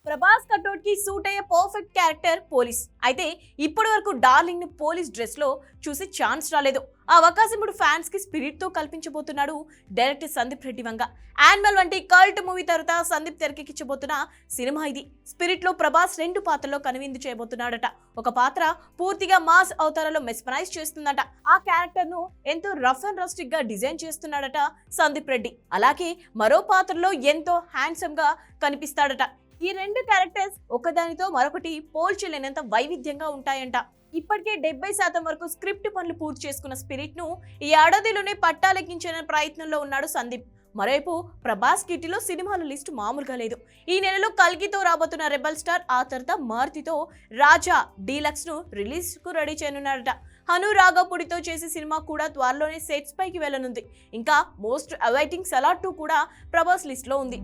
Prabhas cutout కి suit అయ్యే perfect character police. అయితే ఇప్పటి వరకు డార్లింగ్ ని పోలీస్ డ్రెస్ లో చూసి ఛాన్స్ రాలేదు. ఆ అవకాశం ఇప్పుడు ఫ్యాన్స్ కి స్పిరిట్ తో కల్పించబోతున్నాడు డైరెక్టర్ సందీప్ రెడ్డి వంగ. యానిమల్ వంటి కల్ట్ మూవీ తర్వాత సందీప్ తెరకెక్కించబోతున్న సినిమా ఇది. స్పిరిట్ లో ప్రభాస్ 2 పాత్రల్లో కనువిందు చేయబోతున్నాడట. ఒక పాత్ర పూర్తిగా మాస్ అవతారంలో మెస్మరైజ్ చేస్తుందట. ఆ క్యారెక్టర్ ను ఎంతో రఫ్ అండ్ రస్టిక్ గా డిజైన్ చేస్తున్నాడట సందీప్ రెడ్డి. అలాగే మరో పాత్రలో ఎంతో హ్యాండ్సమ్ గా కనిపిస్తాడట. ఈ 2 క్యారెక్టర్స్ ఒకదానితో మరొకటి పోల్చలేనంత వైవిధ్యంగా ఉంటాయంట. ఇప్పటికే 70% వరకు స్క్రిప్ట్ పనులు పూర్తి చేసుకున్న స్పిరిట్ ను ఈ ఏడాదిలోనే పట్టాలెక్కించిన ప్రయత్నంలో ఉన్నాడు సందీప్. మరోవైపు ప్రభాస్ కిటిలో సినిమాల లిస్టు మామూలుగా లేదు. ఈ నెలలో కల్కితో రాబోతున్న రెబల్ స్టార్, ఆ తర్వాత మారుతితో రాజా డీలక్స్ ను రిలీజ్ కు రెడీ చేయనున్నాడట. హను రాఘపుడితో చేసే సినిమా కూడా త్వరలోనే సెట్స్ పైకి వెళ్లనుంది. ఇంకా మోస్ట్ అవైటింగ్ సలార్ 2 కూడా ప్రభాస్ లిస్ట్ లో ఉంది.